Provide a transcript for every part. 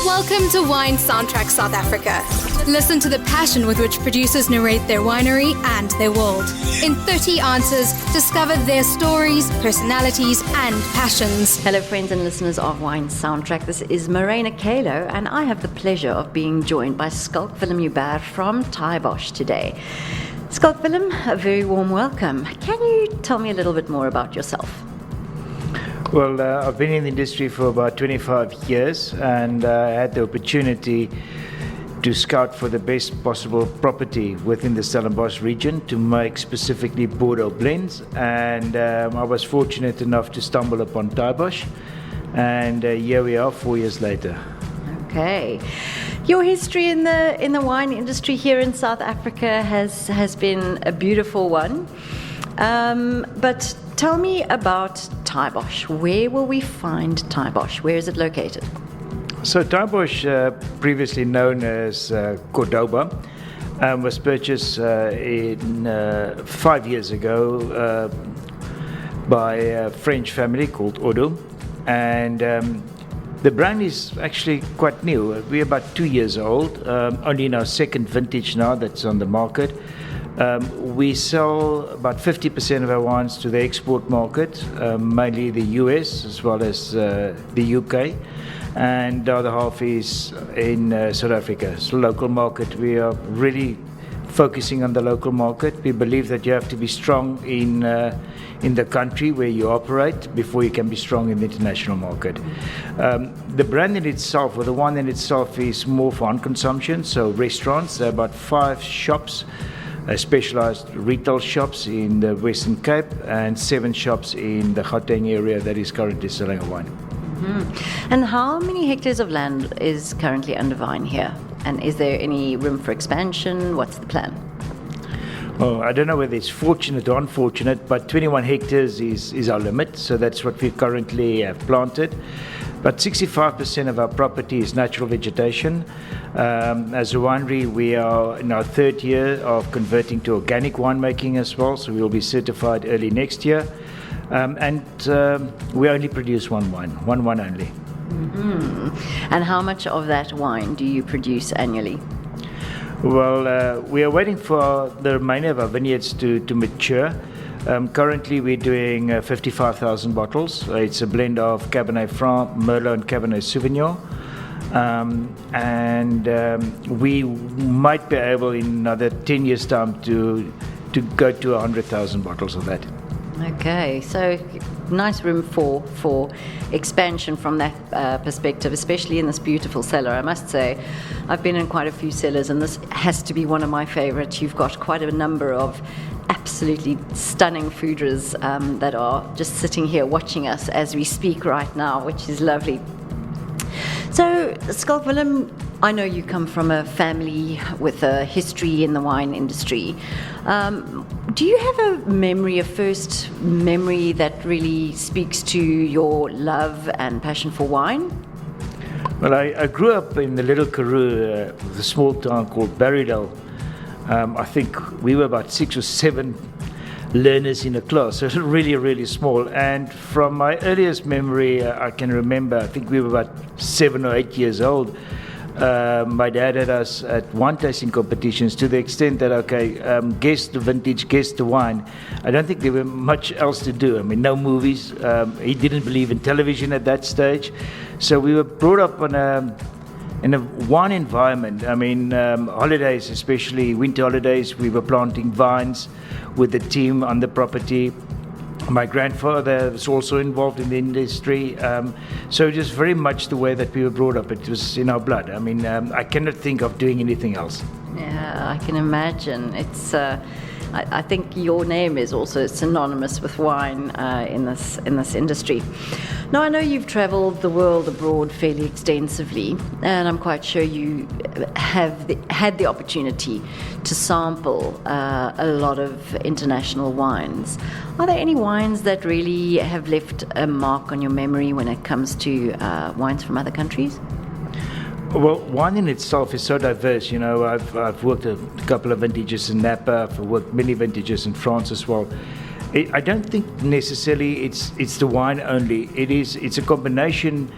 Welcome to Wine Soundtrack South Africa. Listen to the passion with which producers narrate their winery and their world. In 30 answers, discover their stories, personalities, and passions. Hello, friends and listeners of Wine Soundtrack. This is Morena Kalo, and I have the pleasure of being joined by Schalk-Willem Joubert from Taaibosch today. Schalk-Willem, a very warm welcome. Can you tell me a little bit more about yourself? Well, I've been in the industry for about 25 years, and I had the opportunity to scout for the best possible property within the Stellenbosch region to make specifically Bordeaux blends, and I was fortunate enough to stumble upon Taaibosch, and here we are 4 years later. Okay. Your history in the wine industry here in South Africa has been a beautiful one. But tell me about Taaibosch. Where will we find Taaibosch? Where is it located? So Taaibosch, previously known as Cordoba, was purchased 5 years ago by a French family called Odo, and the brand is actually quite new. We're about 2 years old, only in our second vintage now that's on the market. We sell about 50% of our wines to the export market, mainly the US as well as the UK, and the other half is in South Africa. So local market, we are really focusing on the local market. We believe that you have to be strong in the country where you operate before you can be strong in the international market. The brand in itself, or the wine in itself, is more for consumption. So restaurants, there are about 5 shops, specialized retail shops in the Western Cape, and 7 shops in the Gauteng area that is currently selling a wine. Mm-hmm. And how many hectares of land is currently under vine here? And is there any room for expansion? What's the plan? Well, I don't know whether it's fortunate or unfortunate, but 21 hectares is our limit, so that's what we currently have planted. But 65% of our property is natural vegetation. As a winery, we are in our 3rd year of converting to organic winemaking as well, so we'll be certified early next year. And we only produce one wine only. Mm-hmm. And how much of that wine do you produce annually? Well, we are waiting for the remainder of our vineyards to mature. Currently, we're doing 55,000 bottles. It's a blend of Cabernet Franc, Merlot, and Cabernet Sauvignon. We might be able in another 10 years' time to go to 100,000 bottles of that. Okay, so nice room for expansion from that perspective, especially in this beautiful cellar. I must say, I've been in quite a few cellars, and this has to be one of my favorites. You've got quite a number of absolutely stunning fooders that are just sitting here watching us as we speak right now, which is lovely. So, Schalk-Willem, I know you come from a family with a history in the wine industry. Do you have a memory, a first memory that really speaks to your love and passion for wine? Well, I grew up in the Little Karoo, a small town called Barrydale. I think we were about 6 or 7 learners in a class, so really, really small. And from my earliest memory, I can remember, I think we were about 7 or 8 years old. My dad had us at wine tasting competitions to the extent that, guess the vintage, guess the wine. I don't think there were much else to do. I mean, no movies. He didn't believe in television at that stage. So we were brought up in a wine environment. I mean, holidays, especially winter holidays, we were planting vines with the team on the property. My grandfather was also involved in the industry, so just very much the way that we were brought up. It was in our blood. I mean, I cannot think of doing anything else. Yeah, I can imagine. It's. I think your name is also synonymous with wine in this industry. Now, I know you've travelled the world abroad fairly extensively, and I'm quite sure you have had the opportunity to sample a lot of international wines. Are there any wines that really have left a mark on your memory when it comes to wines from other countries? Well, wine in itself is so diverse. You know, I've worked a couple of vintages in Napa. I've worked many vintages in France as well. I don't think necessarily it's the wine only. It's a combination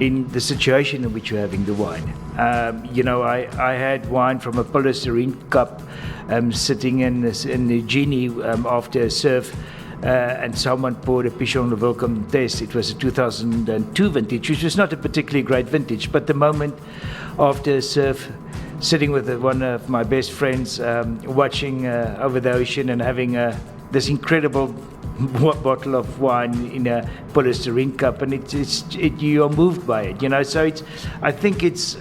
in the situation in which you're having the wine. I had wine from a polystyrene cup sitting in the genie after a surf, and someone poured a Pichon de Welcome test. It was a 2002 vintage, which was not a particularly great vintage, but the moment after a surf, sitting with one of my best friends, watching over the ocean and having this incredible bottle of wine in a polystyrene cup, and you are moved by it, So I think it's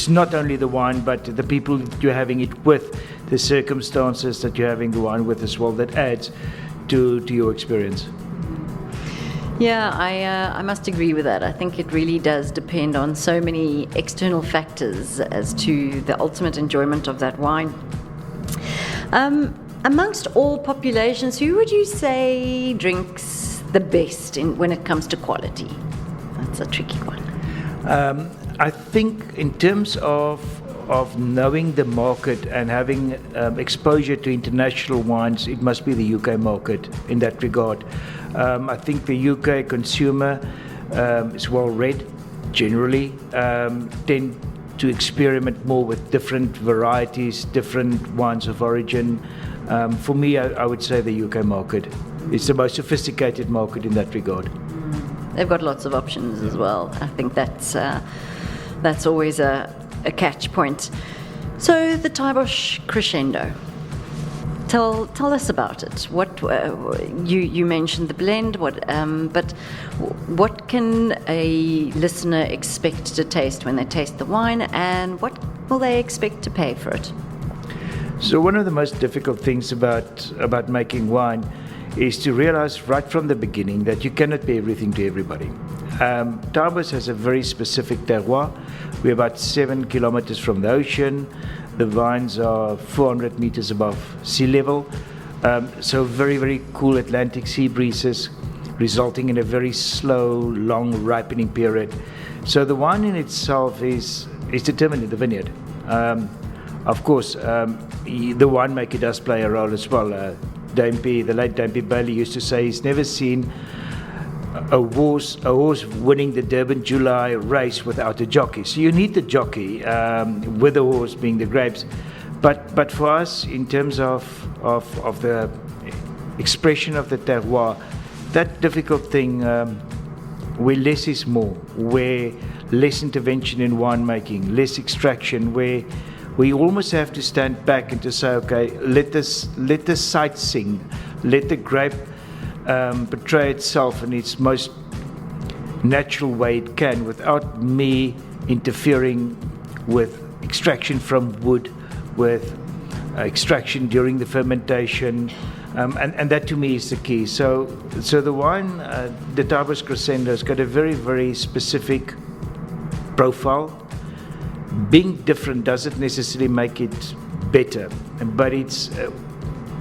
not only the wine, but the people that you're having it with, the circumstances that you're having the wine with as well, that adds to your experience. Yeah, I must agree with that. I think it really does depend on so many external factors as to the ultimate enjoyment of that wine. Amongst all populations, who would you say drinks the best when it comes to quality? That's a tricky one. I think in terms of knowing the market and having exposure to international wines, it must be the UK market in that regard. I think the UK consumer is well read, generally, tend to experiment more with different varieties, different wines of origin. For me, I would say the UK market is the most sophisticated market in that regard. They've got lots of options as well. I think that's always a catch point. So the Taaibosch Crescendo. Tell us about it. What you mentioned the blend, but what can a listener expect to taste when they taste the wine, and what will they expect to pay for it? So one of the most difficult things about making wine is to realize right from the beginning that you cannot be everything to everybody. Taaibosch has a very specific terroir. We're about 7 kilometers from the ocean. The vines are 400 meters above sea level. So very, very cool Atlantic sea breezes, resulting in a very slow, long ripening period. So the wine in itself is determined in the vineyard. Of course, the winemaker does play a role as well. The late Dame P. Bailey used to say he's never seen a horse winning the Durban July race without a jockey. So you need the jockey, with the horse being the grapes. But for us, in terms of the expression of the terroir, that difficult thing, where less is more, where less intervention in winemaking, less extraction, where we almost have to stand back and to say, okay, let the site sing, let the grape portray itself in its most natural way it can, without me interfering with extraction from wood, with extraction during the fermentation, and that to me is the key. So the wine, the Taaibosch Crescendo, has got a very, very specific profile. Being different doesn't necessarily make it better, but it's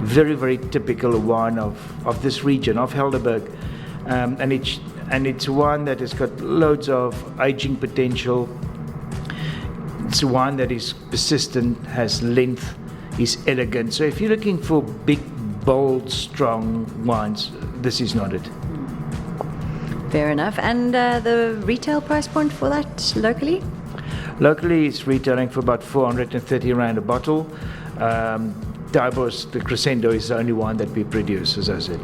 very, very typical wine of this region, of Helderberg, and it's one that has got loads of aging potential. It's a wine that is persistent, has length, is elegant. So if you're looking for big, bold, strong wines, this is not it. Fair enough. And the retail price point for that locally? Locally, it's retailing for about 430 rand a bottle. Taaibosch, the Crescendo, is the only one that we produce, as I said.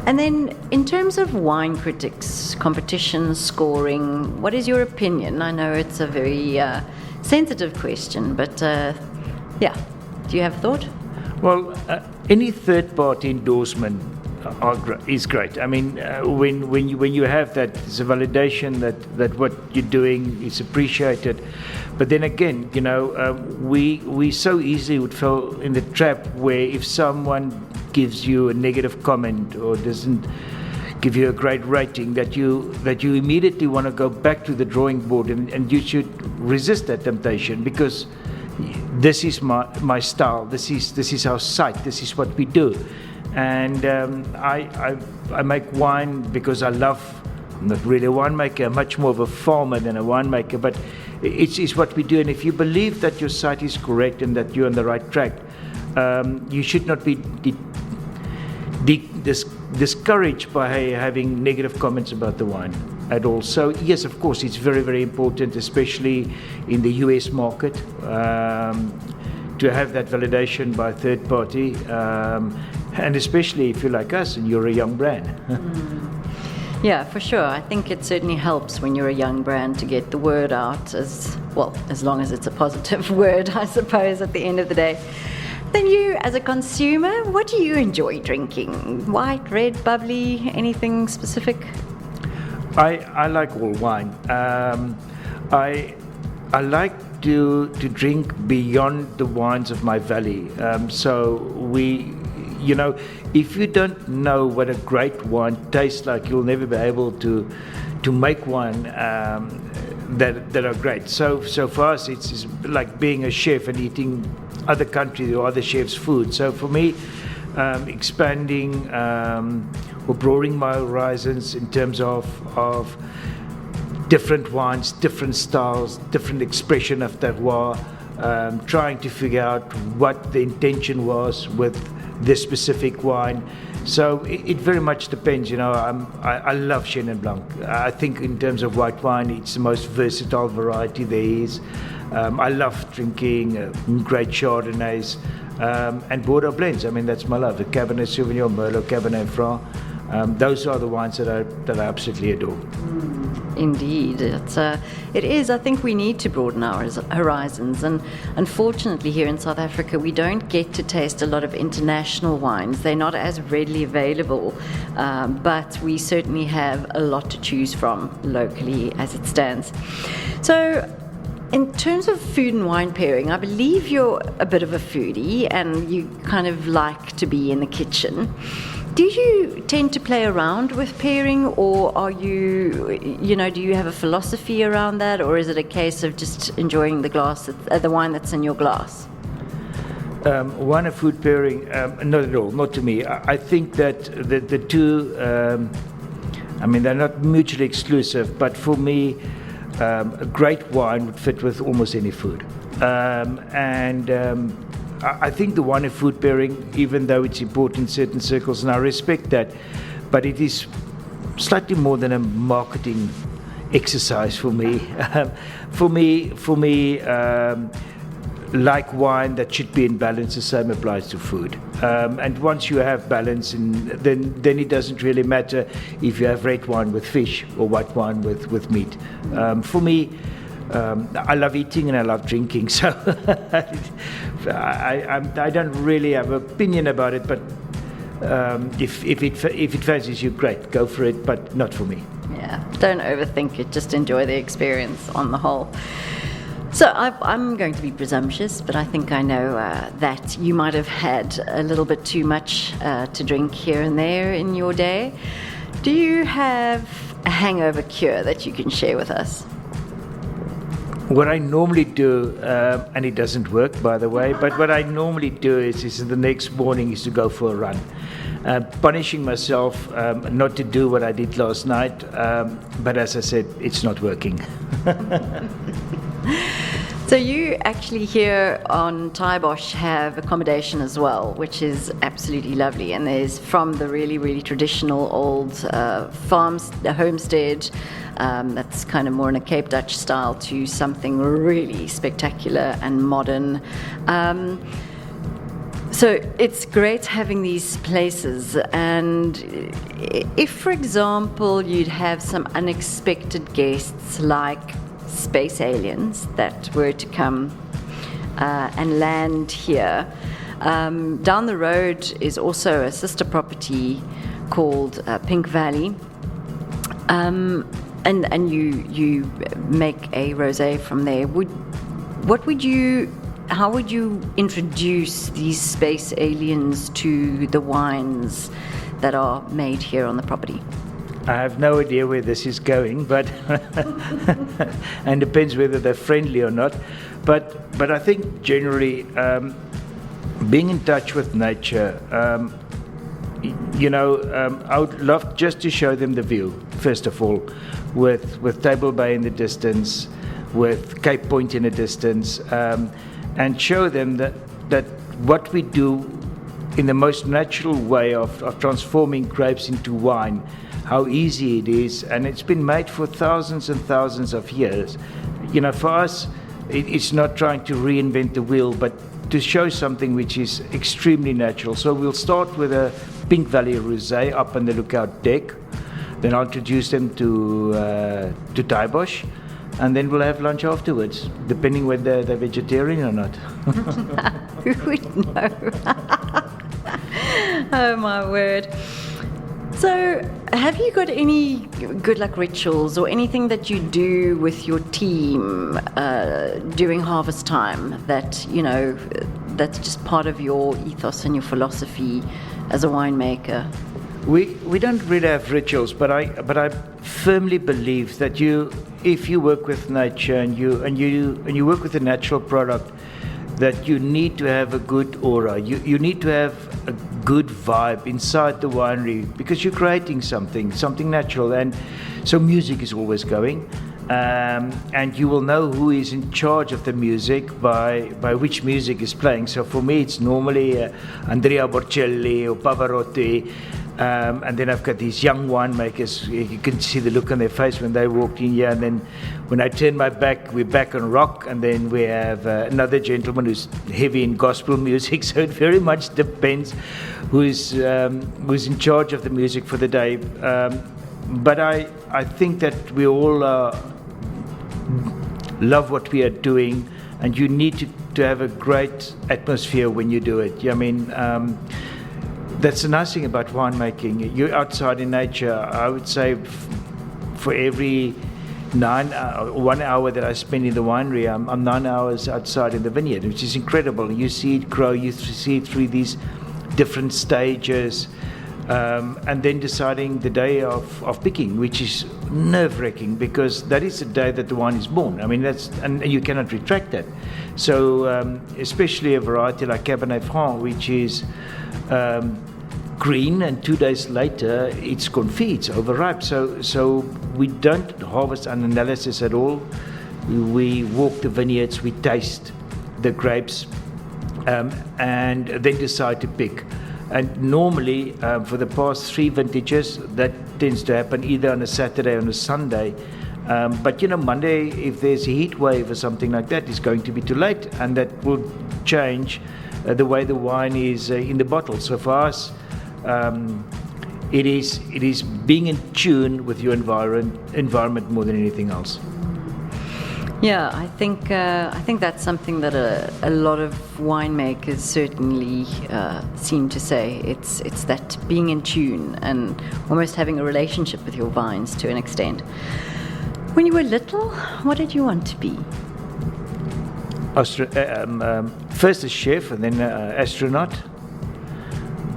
And then, in terms of wine critics, competition, scoring, what is your opinion? I know it's a very sensitive question, but do you have a thought? Well, any third-party endorsement is great. I mean, when you have that, it's a validation that what you're doing is appreciated. But then again, we so easily would fall in the trap where if someone gives you a negative comment or doesn't give you a great rating, that you immediately want to go back to the drawing board, and you should resist that temptation, because this is my style. This is our site. This is what we do. And I make wine because I love. I'm not really a winemaker. I'm much more of a farmer than a winemaker. But it's what we do. And if you believe that your site is correct and that you're on the right track, you should not be discouraged by having negative comments about the wine. at all. So yes, of course, it's very, very important, especially in the US market, to have that validation by third party, and especially if you're like us and you're a young brand. Yeah, for sure. I think it certainly helps when you're a young brand to get the word out, as well, as long as it's a positive word, I suppose, at the end of the day. Then you, as a consumer, what do you enjoy drinking? White, red, bubbly, anything specific? I like all wine. I like to drink beyond the wines of my valley. So if you don't know what a great wine tastes like, you'll never be able to make wine that are great. So for us, it's like being a chef and eating other countries or other chefs' food. So for me, expanding or broadening my horizons in terms of different wines, different styles, different expression of terroir, trying to figure out what the intention was with this specific wine. So it very much depends. I love Chenin Blanc. I think in terms of white wine, it's the most versatile variety there is. I love drinking great Chardonnays and Bordeaux blends. I mean, that's my love. The Cabernet Sauvignon, Merlot, Cabernet Franc. Those are the wines that I absolutely adore. Indeed, it is. I think we need to broaden our horizons, and unfortunately here in South Africa we don't get to taste a lot of international wines. They're not as readily available, but we certainly have a lot to choose from locally as it stands. So in terms of food and wine pairing, I believe you're a bit of a foodie and you kind of like to be in the kitchen. Do you tend to play around with pairing, or are you, do you have a philosophy around that, or is it a case of just enjoying the wine that's in your glass? Wine and food pairing, not at all, not to me. I think that the two, they're not mutually exclusive, but for me, a great wine would fit with almost any food. I think the wine and food pairing, even though it's important in certain circles, and I respect that, but it is slightly more than a marketing exercise for me. For me, like wine, that should be in balance. The same applies to food. And once you have balance, then it doesn't really matter if you have red wine with fish or white wine with meat. For me, I love eating and I love drinking, so I don't really have an opinion about it. But if it fancies you, great, go for it. But not for me. Yeah, don't overthink it. Just enjoy the experience on the whole. So I'm going to be presumptuous, but I think I know that you might have had a little bit too much to drink here and there in your day. Do you have a hangover cure that you can share with us? What I normally do, and it doesn't work, by the way, but what I normally do is the next morning is to go for a run. Punishing myself not to do what I did last night, but as I said, it's not working. So you actually here on Taaibosch have accommodation as well, which is absolutely lovely. And there's from the really, really traditional old farms, the homestead, that's kind of more in a Cape Dutch style, to something really spectacular and modern. So it's great having these places, and if, for example, you'd have some unexpected guests like space aliens that were to come and land here, down the road is also a sister property called Pink Valley, and you make a rosé from there. How would you introduce these space aliens to the wines that are made here on the property? I have no idea where this is going, but and depends whether they're friendly or not. But I think generally, being in touch with nature, I would love just to show them the view, first of all, with Table Bay in the distance, with Cape Point in the distance, and show them that what we do in the most natural way of transforming grapes into wine, how easy it is, and it's been made for thousands and thousands of years. You know, for us, it's not trying to reinvent the wheel, but to show something which is extremely natural. So we'll start with a Pink Valley Rosé up on the Lookout deck. Then I'll introduce them to Taaibosch, and then we'll have lunch afterwards, depending whether they're vegetarian or not. Who would know? Oh my word. So, have you got any good luck rituals or anything that you do with your team during harvest time that, you know, that's just part of your ethos and your philosophy as a winemaker? We don't really have rituals, but I firmly believe that if you work with nature and you work with a natural product, that you need to have a good aura. You need to have a good vibe inside the winery, because you're creating something natural, and so music is always going. And you will know who is in charge of the music by which music is playing. So for me, it's normally Andrea Bocelli or Pavarotti. And then I've got these young winemakers. You can see the look on their face when they walked in here. And then when I turn my back, we're back on rock. And then we have another gentleman who's heavy in gospel music. So it very much depends who's in charge of the music for the day. But I think that we all love what we are doing, and you need to have a great atmosphere when you do it. I mean, that's the nice thing about winemaking. You're outside in nature. I would say for every 1 hour that I spend in the winery, I'm 9 hours outside in the vineyard, which is incredible. You see it grow, you see it through these different stages, and then deciding the day of picking, which is nerve-wracking, because that is the day that the wine is born. I mean, and you cannot retract that. So especially a variety like Cabernet Franc, which is green, and 2 days later it's confit, it's overripe. So we don't harvest an analysis at all. We walk the vineyards, we taste the grapes, and then decide to pick. And normally, for the past 3 vintages, that tends to happen either on a Saturday or on a Sunday. But Monday, if there's a heat wave or something like that, it's going to be too late, and that will change the way the wine is in the bottle. So for us, it is being in tune with your environment more than anything else. Yeah, I think that's something that a lot of winemakers certainly seem to say. It's that being in tune and almost having a relationship with your vines to an extent. When you were little, what did you want to be? First a chef and then astronaut.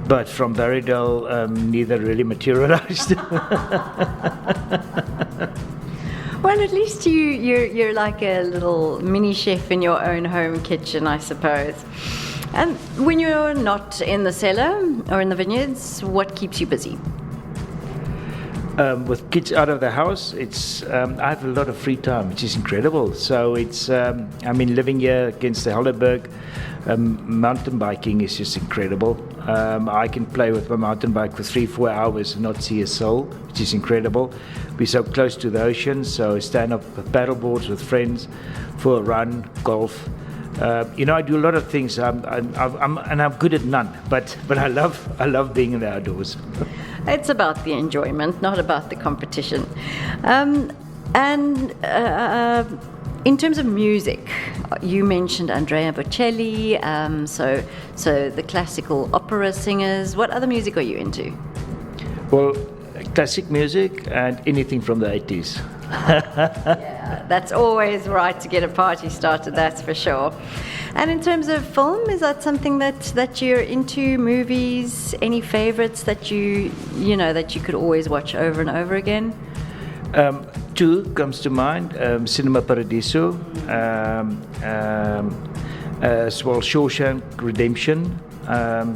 But from Barrydale, neither really materialized. Well, at least you're like a little mini chef in your own home kitchen, I suppose. And when you're not in the cellar or in the vineyards, what keeps you busy? With kids out of the house, I have a lot of free time, which is incredible. So living here against the Helderberg, mountain biking is just incredible. I can play with my mountain bike for 3-4 hours and not see a soul, which is incredible. We're so close to the ocean, so I stand up with paddle boards with friends for a run, golf. I do a lot of things. I'm good at none, but I love being in the outdoors. It's about the enjoyment, not about the competition. In terms of music, you mentioned Andrea Bocelli, so the classical opera singers. What other music are you into? Well, classic music and anything from the 80s. Yeah, that's always right to get a party started, that's for sure. And in terms of film, is that something that you're into? Movies? Any favorites that you could always watch over and over again? 2 comes to mind, Cinema Paradiso, as well Shawshank Redemption.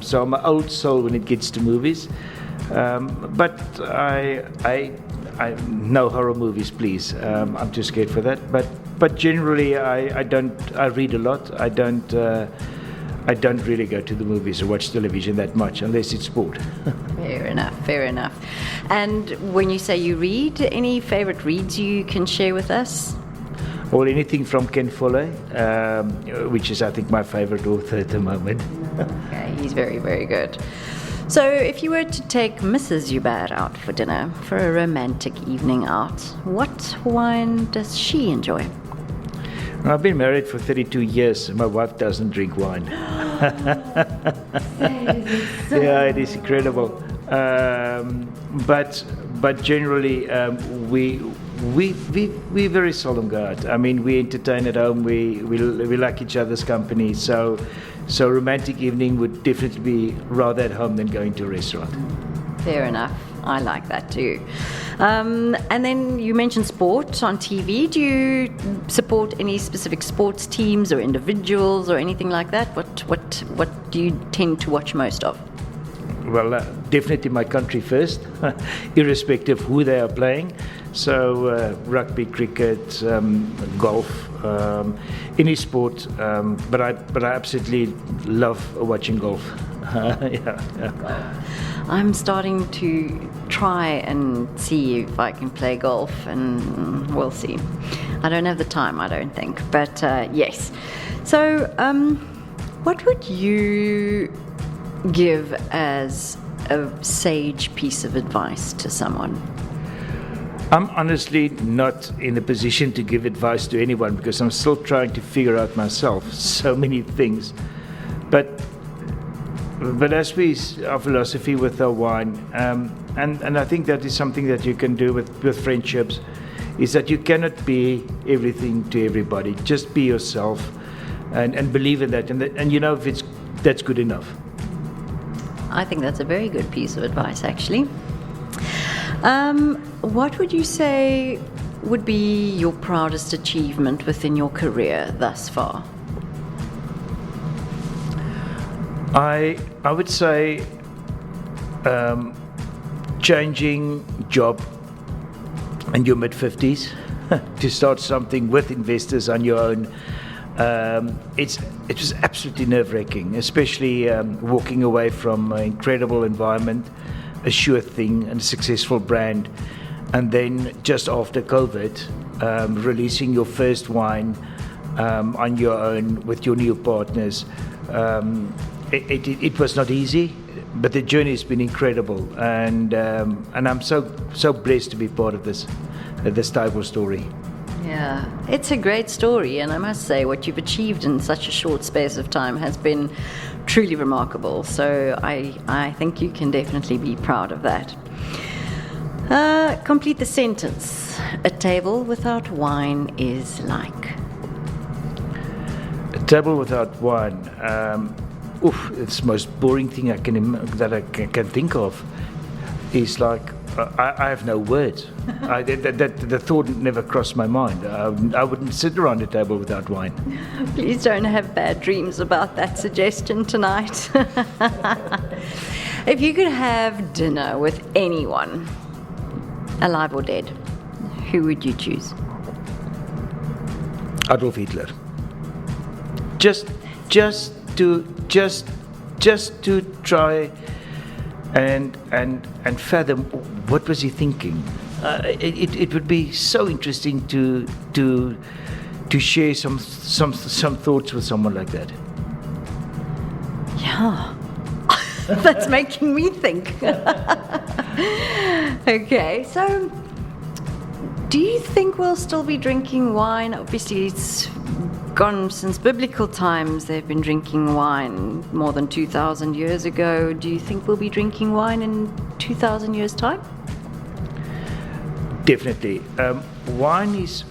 So I'm an old soul when it gets to movies, but I no horror movies, please. I'm too scared for that. But generally, I read a lot. I don't really go to the movies or watch television that much unless it's sport. Fair enough, fair enough. And when you say you read, any favorite reads you can share with us? Or anything from Ken Follett, which is, I think, my favorite author at the moment. Okay, he's very, very good. So if you were to take Mrs. Joubert out for dinner, for a romantic evening out, what wine does she enjoy? I've been married for 32 years and my wife doesn't drink wine. Yeah, it is incredible. But generally, we very seldom go out. I mean, we entertain at home. We like each other's company. So romantic evening would definitely be rather at home than going to a restaurant. Fair enough. I like that too. And then you mentioned sport on TV. Do you support any specific sports teams or individuals or anything like that? What do you tend to watch most of? Well, definitely my country first, irrespective of who they are playing. So rugby, cricket, golf, any sport. But I absolutely love watching golf. Yeah. I'm starting to try and see if I can play golf, and we'll see. I don't have the time, I don't think, but yes. So, what would you give as a sage piece of advice to someone? I'm honestly not in a position to give advice to anyone because I'm still trying to figure out myself so many things. But as our philosophy with our wine, and I think that is something that you can do with friendships, is that you cannot be everything to everybody. Just be yourself and believe in that. And you know, if that's good enough. I think that's a very good piece of advice, actually. What would you say would be your proudest achievement within your career thus far? I would say changing job in your mid-50s to start something with investors on your own. It was absolutely nerve-wracking, especially walking away from an incredible environment, a sure thing, and a successful brand, and then just after COVID, releasing your first wine on your own with your new partners. It was not easy, but the journey has been incredible, and I'm so blessed to be part of this Taaibosch story. Yeah, it's a great story, and I must say what you've achieved in such a short space of time has been truly remarkable. So I think you can definitely be proud of that. Complete the sentence. A table without wine is like. A table without wine. It's the most boring thing I can think of. Is like I have no words. The thought never crossed my mind. I wouldn't sit around a table without wine. Please don't have bad dreams about that suggestion tonight. If you could have dinner with anyone, alive or dead, who would you choose? Adolf Hitler. Just to try and fathom what was he thinking. It would be so interesting to share some thoughts with someone like that. Yeah, that's making me think. Okay, so do you think we'll still be drinking wine? Obviously, it's gone since biblical times. They've been drinking wine more than 2,000 years ago. Do you think we'll be drinking wine in 2,000 years' time? Definitely. Wine is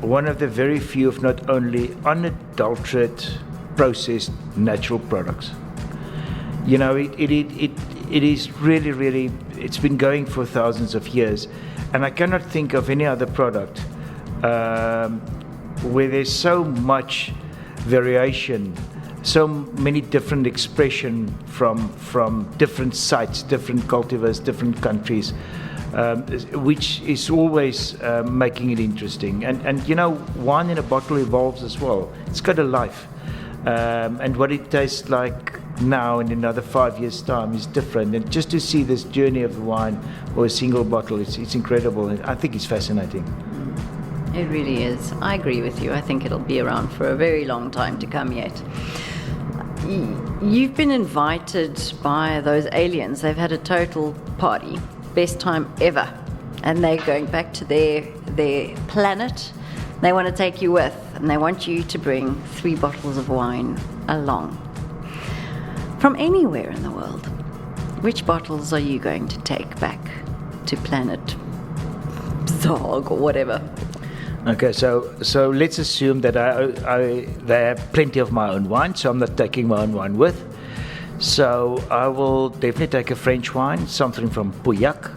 one of the very few, if not only, unadulterated, processed natural products. You know, it is really, really, it's been going for thousands of years. And I cannot think of any other product where there's so much variation, so many different expression from different sites, different cultivars, different countries, which is always making it interesting. And you know, wine in a bottle evolves as well. It's got a life. And what it tastes like now in another 5 years' time is different. And just to see this journey of the wine or a single bottle, it's incredible. And I think it's fascinating. It really is. I agree with you. I think it'll be around for a very long time to come yet. You've been invited by those aliens. They've had a total party. Best time ever. And they're going back to their planet. They want to take you with, and they want you to bring 3 bottles of wine along. From anywhere in the world, which bottles are you going to take back to planet Zog or whatever? Okay, so let's assume that they have plenty of my own wine, so I'm not taking my own wine with. So I will definitely take a French wine, something from Pauillac.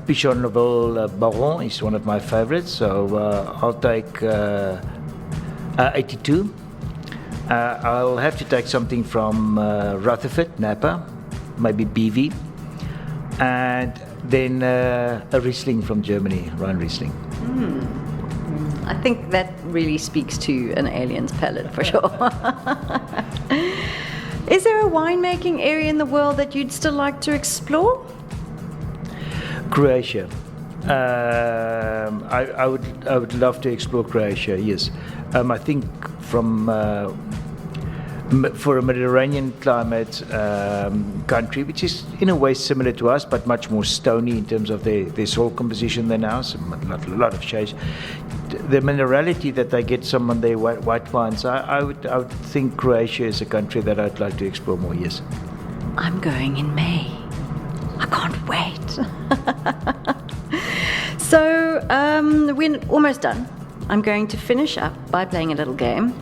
Pichon Nouvelle Baron is one of my favorites, so I'll take 82. I'll have to take something from Rutherford, Napa, maybe BV, and then a Riesling from Germany, Rhine Riesling. I think that really speaks to an alien's palate for sure. Is there a winemaking area in the world that you'd still like to explore? Croatia. I would love to explore Croatia. Yes, I think for a Mediterranean climate country, which is in a way similar to us, but much more stony in terms of their soil composition than ours. A lot of shades. The minerality that they get some on their white wines, I would think Croatia is a country that I'd like to explore more. Yes. I'm going in May. I can't wait. So we're almost done. I'm going to finish up by playing a little game.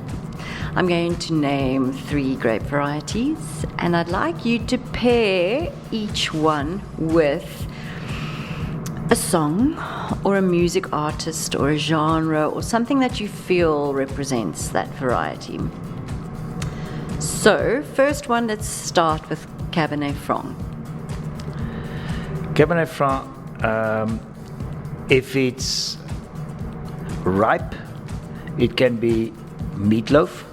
I'm going to name 3 grape varieties, and I'd like you to pair each one with a song or a music artist or a genre or something that you feel represents that variety. So, first one, let's start with Cabernet Franc. Cabernet Franc, if it's ripe, it can be meatloaf.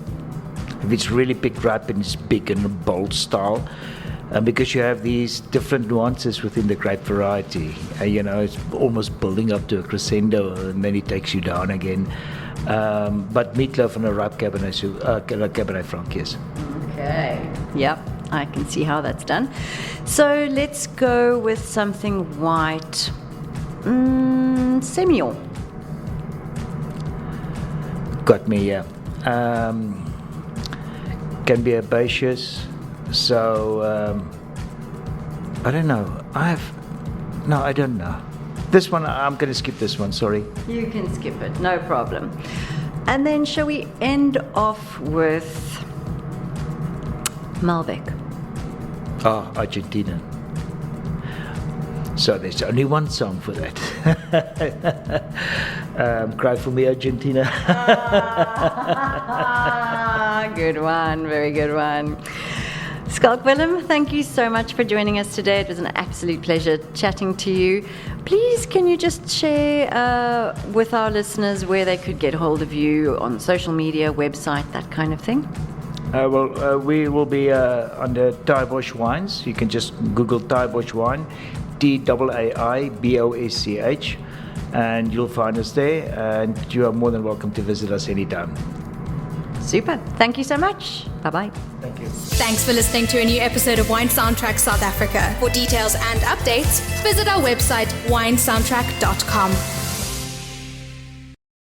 If it's really picked ripe and it's big and a bold style, because you have these different nuances within the grape variety. It's almost building up to a crescendo and then it takes you down again. But meatloaf and a ripe Cabernet Franc, yes. Okay. Yep, I can see how that's done. So let's go with something white. Semillon. Got me, yeah. Can be herbaceous, so I don't know. I don't know. This one, I'm going to skip this one, sorry. You can skip it, no problem. And then shall we end off with Malbec? Argentina. So there's only one song for that. Cry for me, Argentina. Good one, very good one. Schalk-Willem, thank you so much for joining us today. It was an absolute pleasure chatting to you. Please, can you just share with our listeners where they could get hold of you on social media, website, that kind of thing? We will be under Taaibosch Wines. You can just Google Taaibosch Wine, Taaibosch, and you'll find us there. And you are more than welcome to visit us anytime. Super. Thank you so much. Bye-bye. Thank you. Thanks for listening to a new episode of Wine Soundtrack South Africa. For details and updates, visit our website winesoundtrack.com.